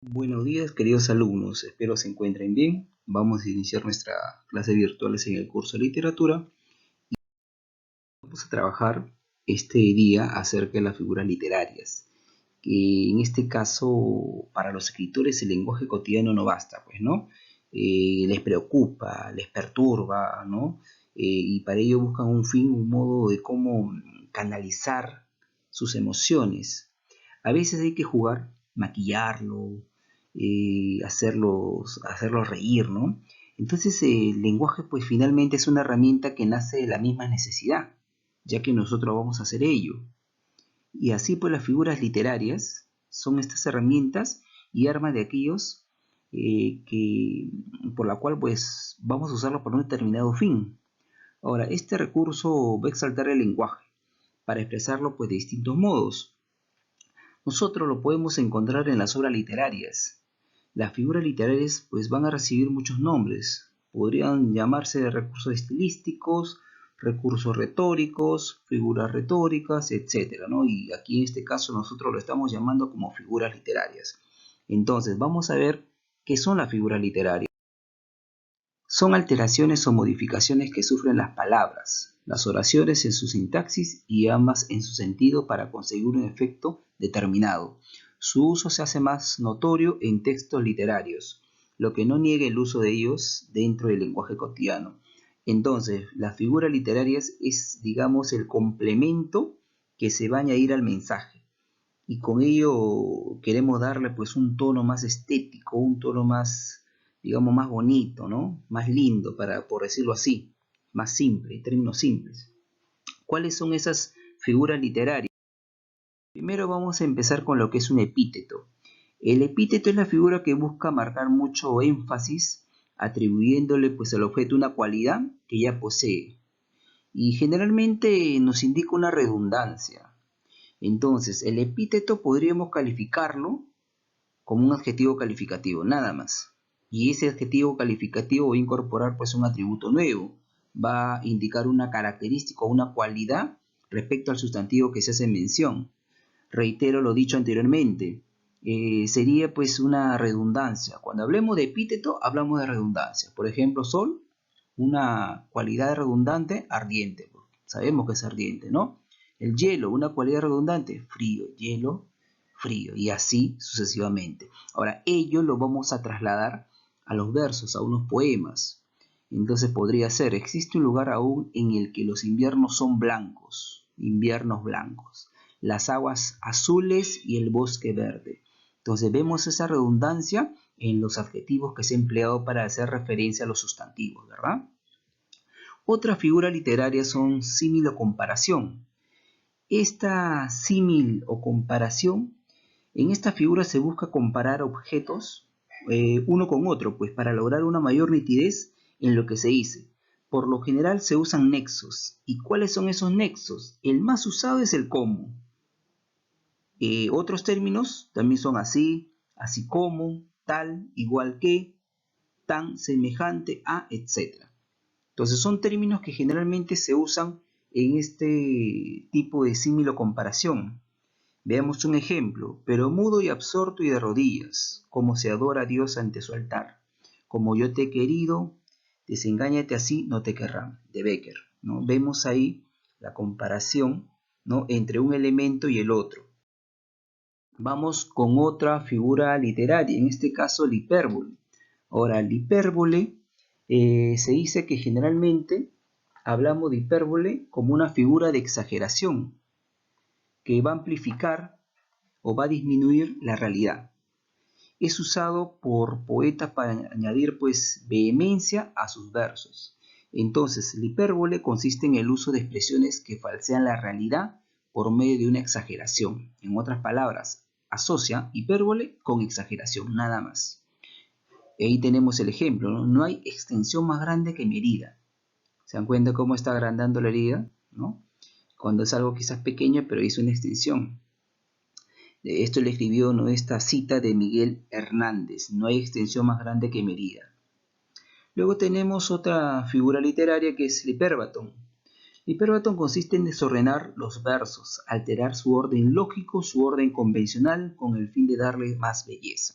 Buenos días, queridos alumnos. Espero se encuentren bien. Vamos a iniciar nuestra clase virtuales en el curso de literatura. Vamos a trabajar este día acerca de las figuras literarias. Que en este caso, para los escritores, el lenguaje cotidiano no basta, pues, ¿no? Les preocupa, les perturba, ¿no? Y para ello buscan un fin, un modo de cómo canalizar sus emociones. A veces hay que jugar, maquillarlo, hacerlos reír, ¿no? Entonces el lenguaje pues finalmente es una herramienta que nace de la misma necesidad, ya que nosotros vamos a hacer ello. Y así pues las figuras literarias son estas herramientas y armas de aquellos por la cual pues vamos a usarlo para un determinado fin. Ahora, este recurso va a exaltar el lenguaje para expresarlo pues de distintos modos. Nosotros lo podemos encontrar en las obras literarias. Las figuras literarias pues van a recibir muchos nombres. Podrían llamarse recursos estilísticos, recursos retóricos, figuras retóricas, etcétera, ¿no? Y aquí en este caso nosotros lo estamos llamando como figuras literarias. Entonces, vamos a ver qué son las figuras literarias. Son alteraciones o modificaciones que sufren las palabras, las oraciones en su sintaxis y ambas en su sentido para conseguir un efecto determinado. Su uso se hace más notorio en textos literarios, lo que no niega el uso de ellos dentro del lenguaje cotidiano. Entonces, las figuras literarias es, digamos, el complemento que se va a añadir al mensaje. Y con ello queremos darle pues un tono más estético, un tono más, digamos, más bonito, ¿no? Más lindo, por decirlo así, más simple, en términos simples. ¿Cuáles son esas figuras literarias? Primero vamos a empezar con lo que es un epíteto. El epíteto es la figura que busca marcar mucho énfasis, atribuyéndole pues al objeto una cualidad que ya posee. Y generalmente nos indica una redundancia. Entonces, el epíteto podríamos calificarlo como un adjetivo calificativo, nada más. Y ese adjetivo calificativo va a incorporar pues un atributo nuevo, va a indicar una característica o una cualidad respecto al sustantivo que se hace mención. Reitero lo dicho anteriormente, sería pues una redundancia. Cuando hablemos de epíteto, hablamos de redundancia. Por ejemplo, sol, una cualidad redundante, ardiente. Sabemos que es ardiente, ¿no? El hielo, una cualidad redundante, frío, hielo, frío, y así sucesivamente. Ahora, ello lo vamos a trasladar a los versos, a unos poemas. Entonces podría ser, existe un lugar aún en el que los inviernos son blancos, inviernos blancos, las aguas azules y el bosque verde. Entonces vemos esa redundancia en los adjetivos que se ha empleado para hacer referencia a los sustantivos, ¿verdad? Otra figura literaria son símil o comparación. Esta símil o comparación, en esta figura se busca comparar objetos uno con otro, pues para lograr una mayor nitidez en lo que se dice. Por lo general se usan nexos. ¿Y cuáles son esos nexos? El más usado es el como. Otros términos también son así, así como, tal, igual que, tan, semejante a, etc. Entonces son términos que generalmente se usan en este tipo de símil o comparación. Veamos un ejemplo. Pero mudo y absorto y de rodillas, como se adora a Dios ante su altar. Como yo te he querido, desengáñate así, no te querrán. De Becker, ¿no? Vemos ahí la comparación, ¿no?, entre un elemento y el otro. Vamos con otra figura literaria, en este caso la hipérbole. Ahora, la hipérbole se dice que generalmente hablamos de hipérbole como una figura de exageración que va a amplificar o va a disminuir la realidad. Es usado por poetas para añadir pues vehemencia a sus versos. Entonces, la hipérbole consiste en el uso de expresiones que falsean la realidad por medio de una exageración. En otras palabras, asocia hipérbole con exageración, nada más. Ahí tenemos el ejemplo, ¿no? No hay extensión más grande que mi herida. ¿Se dan cuenta cómo está agrandando la herida? ¿No? Cuando es algo quizás pequeño, pero hizo una extensión. Esto le escribió, ¿no?, esta cita de Miguel Hernández: no hay extensión más grande que mi herida. Luego tenemos otra figura literaria que es el hipérbaton. El hipérbaton consiste en desordenar los versos, alterar su orden lógico, su orden convencional, con el fin de darle más belleza.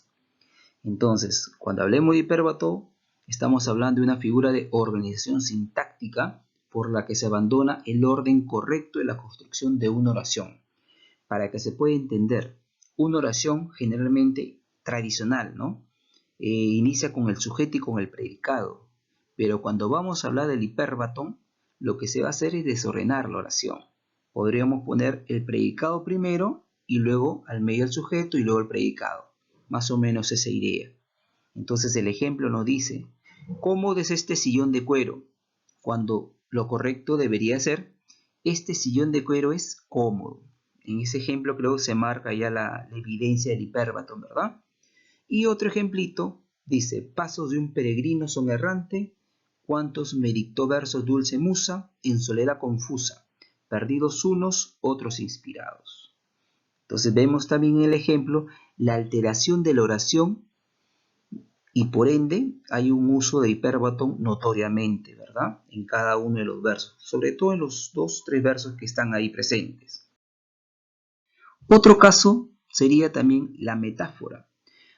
Entonces, cuando hablemos de hipérbato, estamos hablando de una figura de organización sintáctica por la que se abandona el orden correcto de la construcción de una oración. Para que se pueda entender, una oración generalmente tradicional, ¿no? Inicia con el sujeto y con el predicado. Pero cuando vamos a hablar del hipérbato, lo que se va a hacer es desordenar la oración. Podríamos poner el predicado primero y luego al medio el sujeto y luego el predicado. Más o menos esa idea. Entonces el ejemplo nos dice, ¿cómodo es este sillón de cuero? Cuando lo correcto debería ser, este sillón de cuero es cómodo. En ese ejemplo creo que se marca ya la evidencia del hipérbato, ¿verdad? Y otro ejemplito dice, pasos de un peregrino son errante, cuantos me dictó versos dulce musa, en soledad confusa, perdidos unos, otros inspirados. Entonces vemos también en el ejemplo la alteración de la oración y por ende hay un uso de hipérbato notoriamente, ¿verdad? En cada uno de los versos, sobre todo en los 2-3 versos que están ahí presentes. Otro caso sería también la metáfora.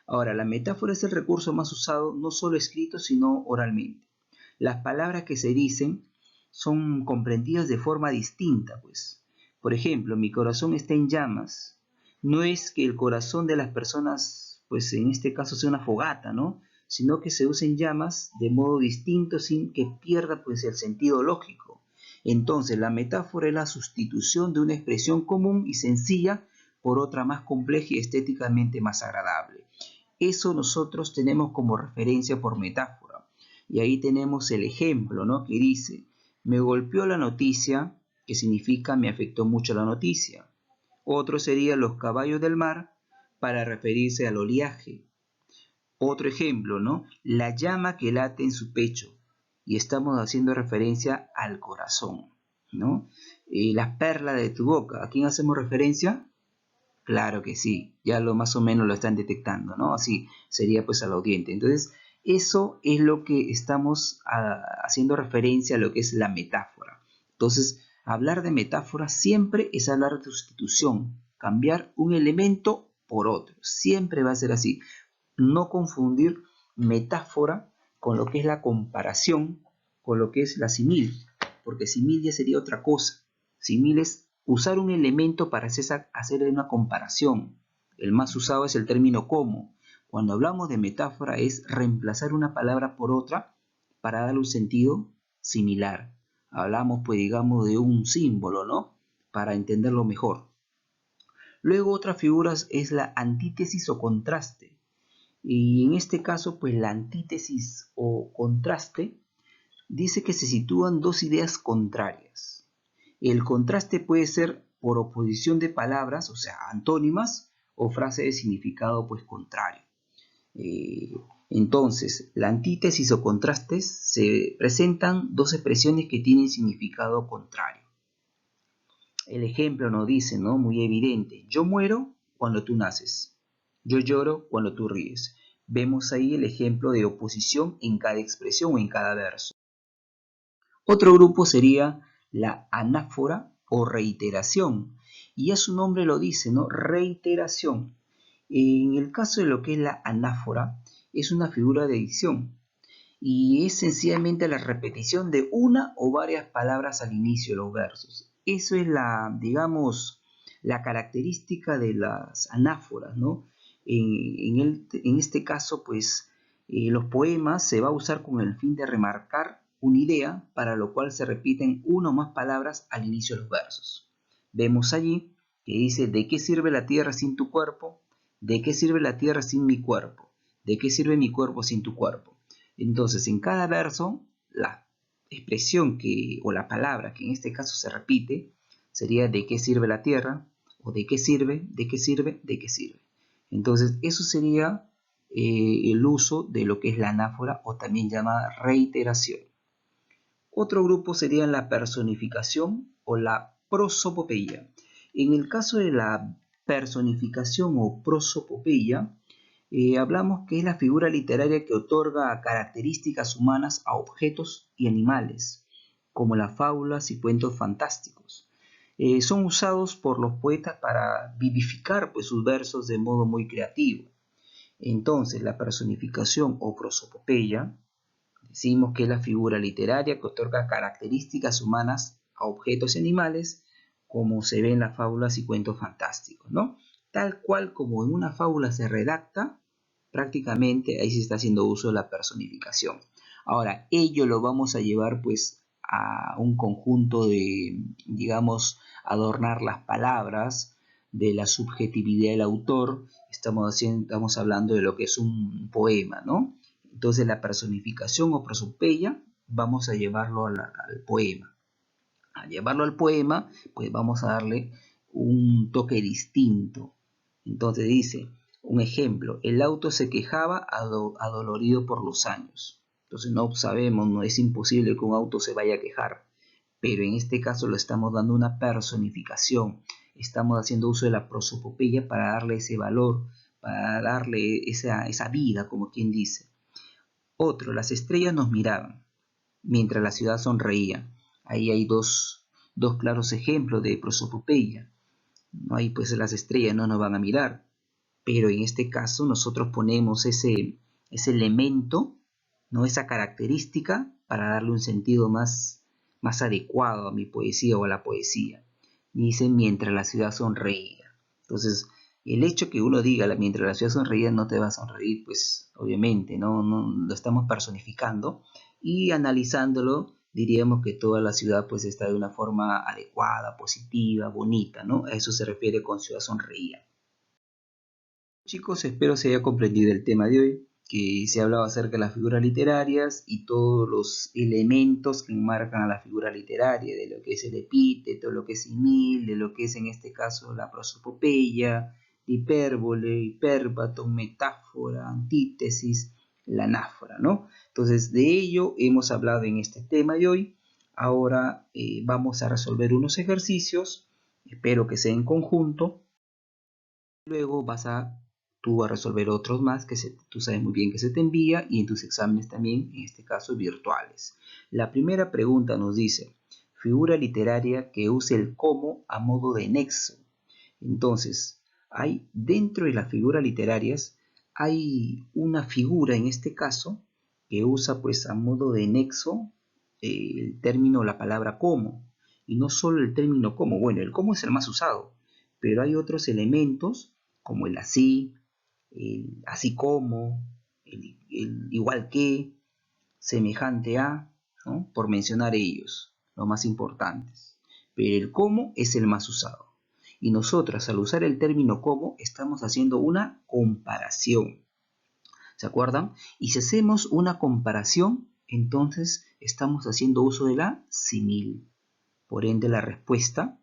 Ahora, la metáfora es el recurso más usado no solo escrito, sino oralmente. Las palabras que se dicen son comprendidas de forma distinta, pues. Por ejemplo, mi corazón está en llamas. No es que el corazón de las personas, pues en este caso sea una fogata, ¿no? Sino que se usen llamas de modo distinto sin que pierda pues el sentido lógico. Entonces, la metáfora es la sustitución de una expresión común y sencilla por otra más compleja y estéticamente más agradable. Eso nosotros tenemos como referencia por metáfora. Y ahí tenemos el ejemplo, ¿no? Que dice, me golpeó la noticia, que significa me afectó mucho la noticia. Otro sería los caballos del mar, para referirse al oleaje. Otro ejemplo, ¿no? La llama que late en su pecho. Y estamos haciendo referencia al corazón, ¿no? La perla de tu boca. ¿A quién hacemos referencia? Claro que sí, ya lo más o menos lo están detectando, ¿no? Así sería pues al audiente. Entonces, eso es lo que estamos haciendo referencia a lo que es la metáfora. Entonces, hablar de metáfora siempre es hablar de sustitución, cambiar un elemento por otro. Siempre va a ser así. No confundir metáfora con lo que es la comparación, con lo que es la simil, porque simil ya sería otra cosa. Simil es usar un elemento para hacer una comparación. El más usado es el término como. Cuando hablamos de metáfora es reemplazar una palabra por otra para darle un sentido similar. Hablamos, pues digamos, de un símbolo, ¿no? Para entenderlo mejor. Luego otra figura es la antítesis o contraste. Y en este caso, pues la antítesis o contraste dice que se sitúan dos ideas contrarias. El contraste puede ser por oposición de palabras, o sea, antónimas, o frase de significado pues contrario. Eh, entonces, la antítesis o contrastes se presentan dos expresiones que tienen significado contrario. El ejemplo nos dice, ¿no? Muy evidente, yo muero cuando tú naces, yo lloro cuando tú ríes. Vemos ahí el ejemplo de oposición en cada expresión o en cada verso. Otro grupo sería la anáfora o reiteración. Y ya su nombre lo dice, ¿no? Reiteración. En el caso de lo que es la anáfora, es una figura de dicción y es sencillamente la repetición de una o varias palabras al inicio de los versos. Eso es la, digamos, la característica de las anáforas, ¿no? En este caso, pues, los poemas se va a usar con el fin de remarcar una idea, para lo cual se repiten una o más palabras al inicio de los versos. Vemos allí que dice, ¿de qué sirve la tierra sin tu cuerpo? ¿De qué sirve la tierra sin mi cuerpo? ¿De qué sirve mi cuerpo sin tu cuerpo? Entonces, en cada verso, la expresión o la palabra que en este caso se repite sería ¿de qué sirve la tierra? O ¿de qué sirve? ¿De qué sirve? ¿De qué sirve? Entonces, eso sería el uso de lo que es la anáfora o también llamada reiteración. Otro grupo sería la personificación o la prosopopeya. En el caso de la personificación o prosopopeya, hablamos que es la figura literaria que otorga características humanas a objetos y animales, como las fábulas y cuentos fantásticos. Son usados por los poetas para vivificar pues, sus versos de modo muy creativo. Entonces, la personificación o prosopopeya, decimos que es la figura literaria que otorga características humanas a objetos y animales, como se ve en las fábulas y cuentos fantásticos, ¿no? Tal cual como en una fábula se redacta, prácticamente ahí se está haciendo uso de la personificación. Ahora, ello lo vamos a llevar pues a un conjunto de, digamos, adornar las palabras, de la subjetividad del autor. Estamos hablando de lo que es un poema, ¿no? Entonces la personificación o prosopopeya vamos a llevarlo al poema. Al llevarlo al poema, pues vamos a darle un toque distinto. Entonces dice, un ejemplo, el auto se quejaba adolorido por los años. Entonces no sabemos, no es imposible que un auto se vaya a quejar, pero en este caso lo estamos dando una personificación. Estamos haciendo uso de la prosopopeya para darle ese valor, para darle esa vida, como quien dice. Otro, las estrellas nos miraban, mientras la ciudad sonreía. Ahí hay dos claros ejemplos de prosopopeya. No hay pues las estrellas no nos van a mirar, pero en este caso nosotros ponemos ese elemento, ¿no? Esa característica para darle un sentido más adecuado a mi poesía o a la poesía. Y dice mientras la ciudad sonreía. Entonces, el hecho que uno diga mientras la ciudad sonreía no te va a sonreír, pues obviamente, no lo estamos personificando y analizándolo diríamos que toda la ciudad pues está de una forma adecuada, positiva, bonita, ¿no? A eso se refiere con ciudad sonreía. Chicos, espero se haya comprendido el tema de hoy, que se ha hablado acerca de las figuras literarias y todos los elementos que enmarcan a la figura literaria, de lo que es el epíteto, lo que es simil, de lo que es en este caso la prosopopeya, hipérbole, hipérbaton, metáfora, antítesis, la anáfora, ¿no? Entonces, de ello hemos hablado en este tema de hoy. Ahora vamos a resolver unos ejercicios, espero que sea en conjunto. Luego tú a resolver otros más que tú sabes muy bien que se te envía y en tus exámenes también, en este caso virtuales. La primera pregunta nos dice, figura literaria que use el como a modo de nexo. Entonces, hay dentro de las figuras literarias, hay una figura en este caso que usa pues a modo de nexo el término, la palabra como. Y no solo el término como, bueno, el como es el más usado, pero hay otros elementos como el así, el así como, el igual que, semejante a, ¿no? Por mencionar ellos, los más importantes. Pero el como es el más usado. Y nosotros al usar el término como estamos haciendo una comparación. ¿Se acuerdan? Y si hacemos una comparación, entonces estamos haciendo uso de la simil. Por ende la respuesta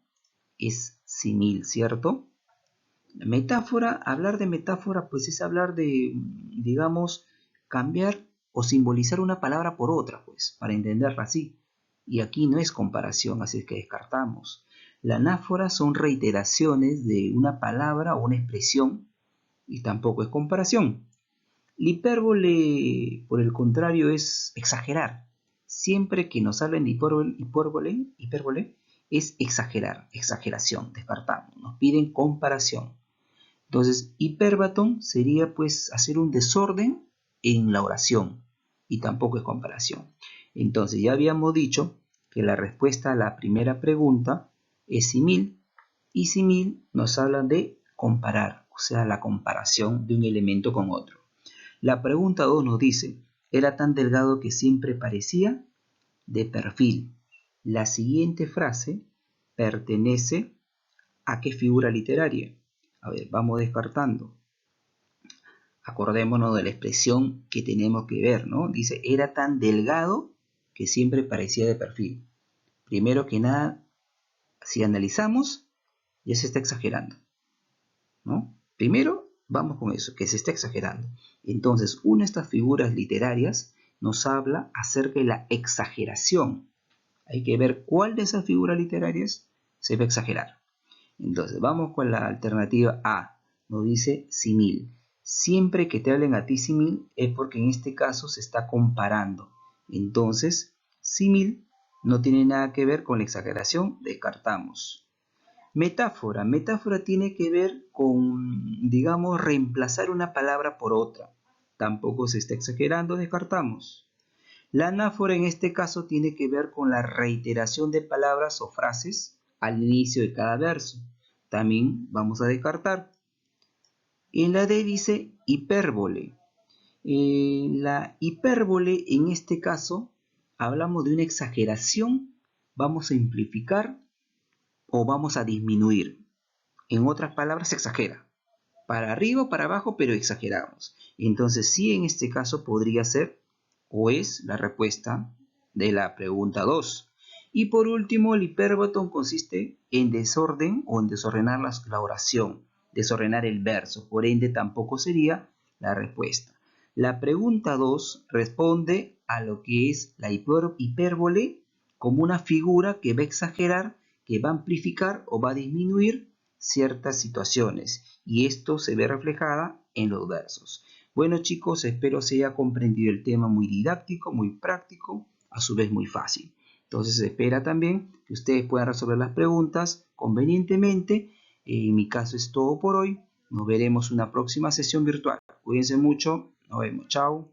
es simil, ¿cierto? Metáfora, hablar de metáfora, pues es hablar de, digamos, cambiar o simbolizar una palabra por otra, pues, para entenderla así. Y aquí no es comparación, así es que descartamos. La anáfora son reiteraciones de una palabra o una expresión, y tampoco es comparación. La hipérbole, por el contrario, es exagerar. Siempre que nos hablen de hipérbole es exagerar, exageración, descartamos. Nos piden comparación. Entonces, hipérbaton sería pues hacer un desorden en la oración y tampoco es comparación. Entonces, ya habíamos dicho que la respuesta a la primera pregunta es simil y simil nos habla de comparar, o sea, la comparación de un elemento con otro. La pregunta 2 nos dice, era tan delgado que siempre parecía de perfil. La siguiente frase pertenece a qué figura literaria. A ver, vamos descartando. Acordémonos de la expresión que tenemos que ver, ¿no? Dice, era tan delgado que siempre parecía de perfil. Primero que nada, si analizamos, ya se está exagerando, ¿no? Primero, vamos con eso, que se está exagerando. Entonces, una de estas figuras literarias nos habla acerca de la exageración. Hay que ver cuál de esas figuras literarias se va a exagerar. Entonces, vamos con la alternativa A. Nos dice simil. Siempre que te hablen a ti simil es porque en este caso se está comparando. Entonces, simil no tiene nada que ver con la exageración, descartamos. Metáfora. Metáfora tiene que ver con, digamos, reemplazar una palabra por otra. Tampoco se está exagerando, descartamos. La anáfora en este caso tiene que ver con la reiteración de palabras o frases al inicio de cada verso. También vamos a descartar. En la D dice hipérbole. La hipérbole en este caso hablamos de una exageración, vamos a simplificar o vamos a disminuir. En otras palabras, se exagera. Para arriba o para abajo, pero exageramos. Entonces, sí, en este caso podría ser o es la respuesta de la pregunta 2. Y por último, el hipérbaton consiste en desorden o en desordenar la oración, desordenar el verso. Por ende, tampoco sería la respuesta. La pregunta 2 responde a lo que es la hipérbole como una figura que va a exagerar, que va a amplificar o va a disminuir ciertas situaciones, y esto se ve reflejada en los versos. Bueno chicos, espero se haya comprendido el tema, muy didáctico, muy práctico, a su vez muy fácil. Entonces se espera también que ustedes puedan resolver las preguntas convenientemente. En mi caso es todo por hoy. Nos veremos en una próxima sesión virtual. Cuídense mucho. Nos vemos. Chao.